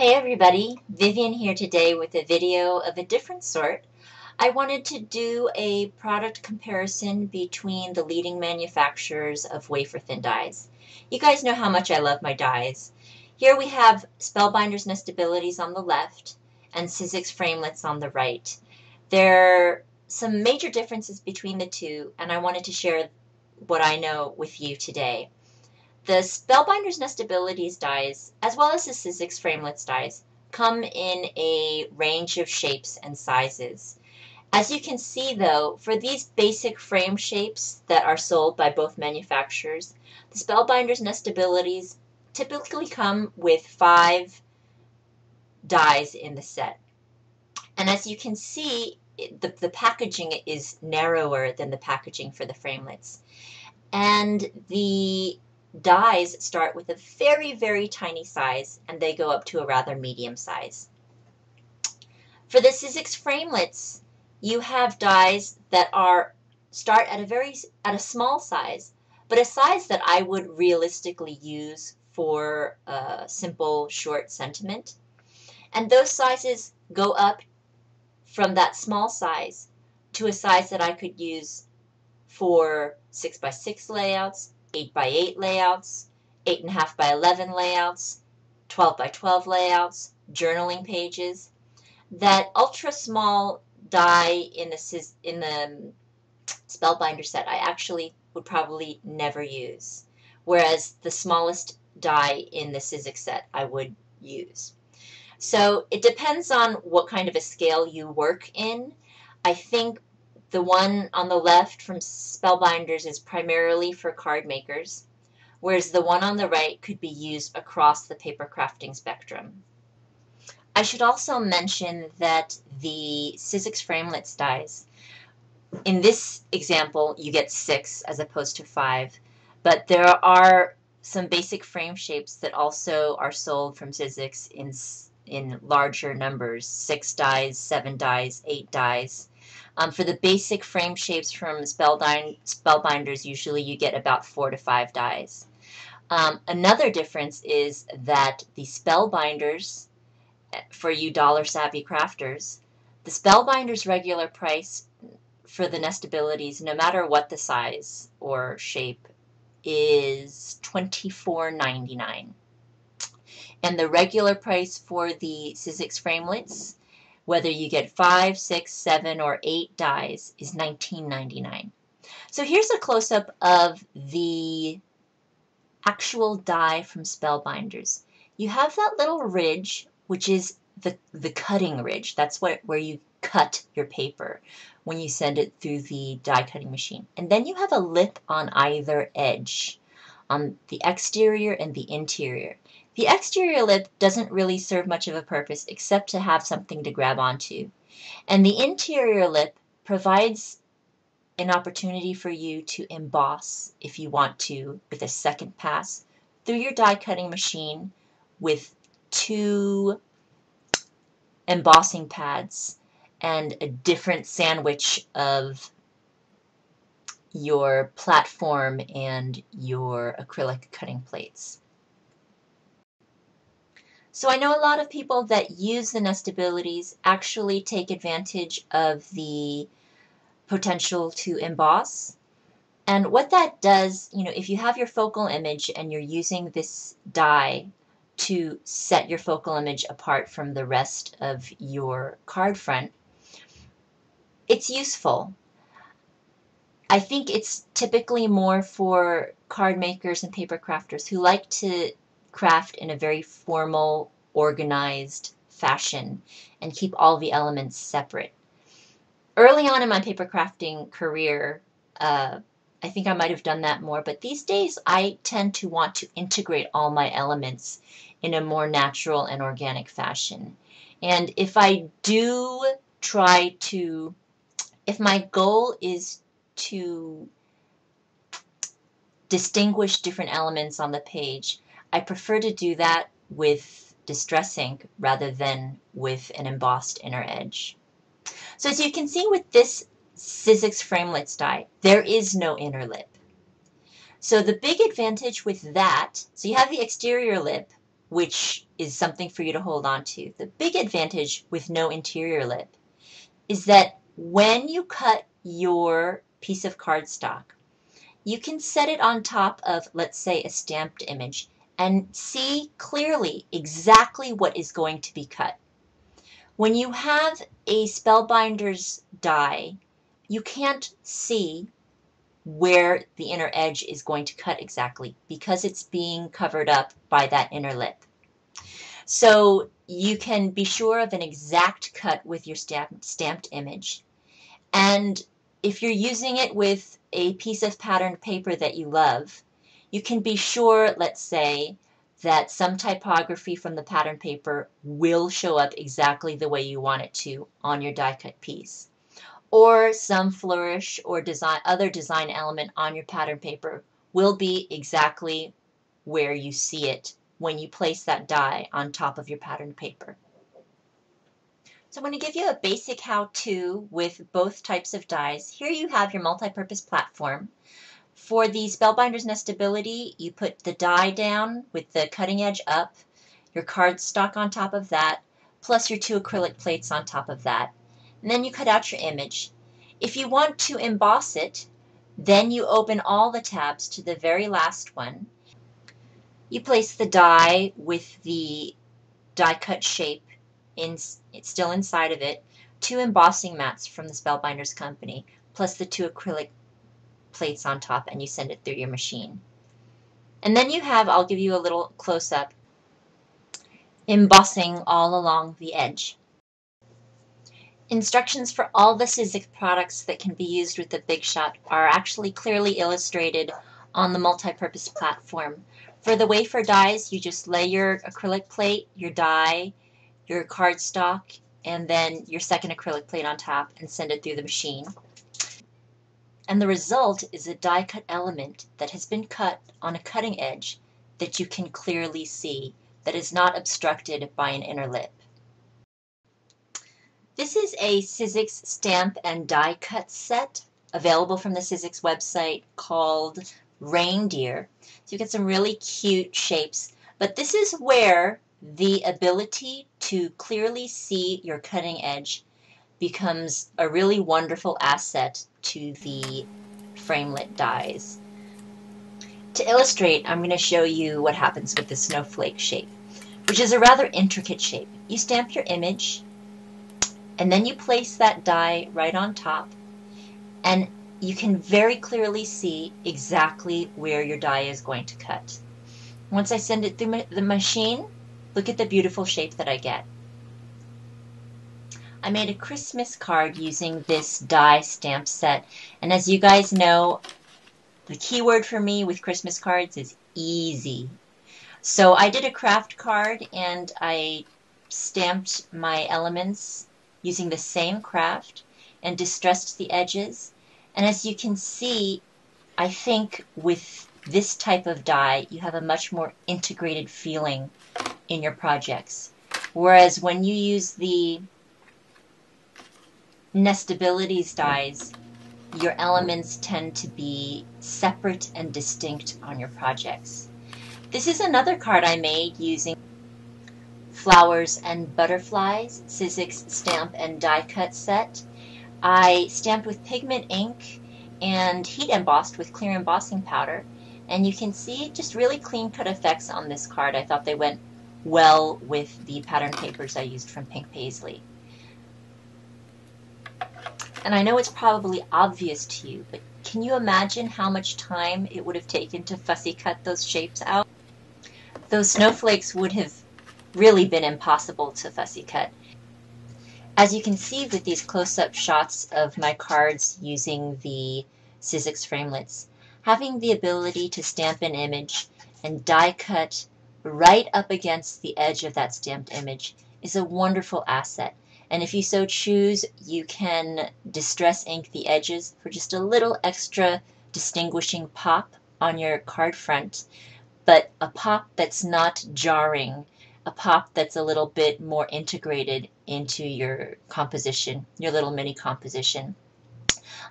Hey everybody, Vivian here today with a video of a different sort. I wanted to do a product comparison between the leading manufacturers of wafer-thin dies. You guys know how much I love my dies. Here we have Spellbinders Nestabilities on the left and Sizzix Framelits on the right. There are some major differences between the two, and I wanted to share what I know with you today. The Spellbinders Nestabilities dies, as well as the Sizzix Framelits dies, come in a range of shapes and sizes. As you can see though, for these basic frame shapes that are sold by both manufacturers, the Spellbinders Nestabilities typically come with 5 dies in the set. And as you can see, the packaging is narrower than the packaging for the Framelits. And the dies start with a very, very tiny size, and they go up to a rather medium size. For the Sizzix Framelits, you have dies that start at a small size, but a size that I would realistically use for a simple short sentiment. And those sizes go up from that small size to a size that I could use for 6x6 layouts, 8x8 layouts, 8.5x11 layouts, 12x12 layouts, journaling pages. That ultra small die in the Spellbinder set I actually would probably never use, whereas the smallest die in the Sizzix set I would use. So it depends on what kind of a scale you work in. I think the one on the left from Spellbinders is primarily for card makers, whereas the one on the right could be used across the paper crafting spectrum. I should also mention that the Sizzix Framelits dies, in this example, you get 6 as opposed to 5, but there are some basic frame shapes that also are sold from Sizzix in larger numbers, 6 dies, 7 dies, 8 dies. For the basic frame shapes from Spellbinders, usually you get about 4 to 5 dies. Another difference is that the Spellbinders, for you dollar-savvy crafters, the Spellbinders regular price for the Nestabilities, no matter what the size or shape, is $24.99. And the regular price for the Sizzix Framelits, whether you get 5, 6, 7, or 8 dies, is $19.99. So here's a close-up of the actual die from Spellbinders. You have that little ridge, which is the cutting ridge. That's where you cut your paper when you send it through the die cutting machine. And then you have a lip on either edge, on the exterior and the interior. The exterior lip doesn't really serve much of a purpose except to have something to grab onto. And the interior lip provides an opportunity for you to emboss, if you want to, with a second pass through your die cutting machine with 2 embossing pads and a different sandwich of your platform and your acrylic cutting plates. So I know a lot of people that use the Nestabilities actually take advantage of the potential to emboss. And what that does, if you have your focal image and you're using this die to set your focal image apart from the rest of your card front, it's useful. I think it's typically more for card makers and paper crafters who like to craft in a very formal, organized fashion and keep all the elements separate. Early on in my paper crafting career, I think I might have done that more, but these days I tend to want to integrate all my elements in a more natural and organic fashion. And if I do try to, if my goal is to distinguish different elements on the page, I prefer to do that with distress ink rather than with an embossed inner edge. So as you can see with this Sizzix Framelits die, there is no inner lip. So the big advantage with that, so you have the exterior lip, which is something for you to hold on to. The big advantage with no interior lip is that when you cut your piece of cardstock, you can set it on top of, let's say, a stamped image and see clearly exactly what is going to be cut. When you have a Spellbinders die, you can't see where the inner edge is going to cut exactly because it's being covered up by that inner lip. So you can be sure of an exact cut with your stamped image. And if you're using it with a piece of patterned paper that you love, you can be sure, let's say, that some typography from the pattern paper will show up exactly the way you want it to on your die cut piece. Or some flourish or other design element on your pattern paper will be exactly where you see it when you place that die on top of your pattern paper. So I'm going to give you a basic how-to with both types of dies. Here you have your multi-purpose platform. For the Spellbinders Nestability, you put the die down with the cutting edge up, your cardstock on top of that, plus your 2 acrylic plates on top of that. And then you cut out your image. If you want to emboss it, then you open all the tabs to the very last one. You place the die with the die cut shape it's still inside of it, 2 embossing mats from the Spellbinders company, plus the 2 acrylic plates on top, and you send it through your machine. And then you have, I'll give you a little close-up, embossing all along the edge. Instructions for all the Sizzix products that can be used with the Big Shot are actually clearly illustrated on the multi-purpose platform. For the wafer dies, you just lay your acrylic plate, your die, your cardstock, and then your second acrylic plate on top and send it through the machine. And the result is a die cut element that has been cut on a cutting edge that you can clearly see, that is not obstructed by an inner lip. This is a Sizzix stamp and die cut set available from the Sizzix website called Reindeer. So you get some really cute shapes, but this is where the ability to clearly see your cutting edge becomes a really wonderful asset to the framelit dies. To illustrate, I'm going to show you what happens with the snowflake shape, which is a rather intricate shape. You stamp your image, and then you place that die right on top, and you can very clearly see exactly where your die is going to cut. Once I send it through the machine, look at the beautiful shape that I get. I made a Christmas card using this die stamp set, and as you guys know, the key word for me with Christmas cards is easy. So I did a craft card and I stamped my elements using the same craft and distressed the edges. And as you can see, I think with this type of die, you have a much more integrated feeling in your projects. Whereas when you use the Nestabilities dies, your elements tend to be separate and distinct on your projects. This is another card I made using Flowers and Butterflies Sizzix stamp and die cut set. I stamped with pigment ink and heat embossed with clear embossing powder, and you can see just really clean cut effects on this card. I thought they went well with the pattern papers I used from Pink Paisley. And I know it's probably obvious to you, but can you imagine how much time it would have taken to fussy cut those shapes out? Those snowflakes would have really been impossible to fussy cut. As you can see with these close-up shots of my cards using the Sizzix Framelits, having the ability to stamp an image and die cut right up against the edge of that stamped image is a wonderful asset. And if you so choose, you can distress ink the edges for just a little extra distinguishing pop on your card front, but a pop that's not jarring, a pop that's a little bit more integrated into your composition, your little mini composition.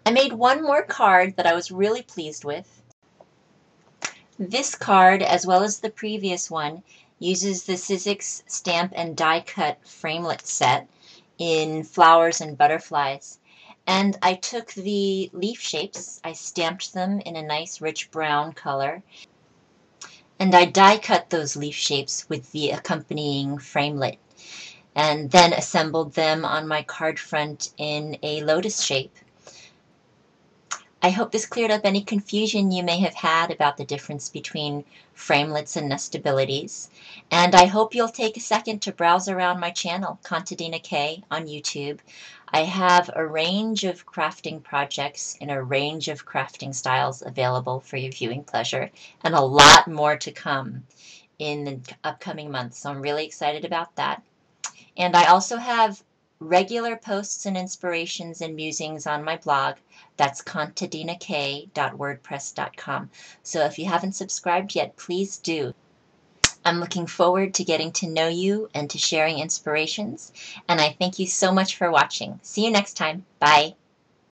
I made one more card that I was really pleased with. This card, as well as the previous one, uses the Sizzix stamp and die cut framelit set in flowers and butterflies. And I took the leaf shapes, I stamped them in a nice rich brown color, and I die cut those leaf shapes with the accompanying framelit, and then assembled them on my card front in a lotus shape. I hope this cleared up any confusion you may have had about the difference between framelits and nestabilities, and I hope you'll take a second to browse around my channel, Contadina K, on YouTube. I have a range of crafting projects in a range of crafting styles available for your viewing pleasure, and a lot more to come in the upcoming months, so I'm really excited about that. And I also have regular posts and inspirations and musings on my blog. That's contadinak.wordpress.com. So if you haven't subscribed yet, please do. I'm looking forward to getting to know you and to sharing inspirations. And I thank you so much for watching. See you next time. Bye.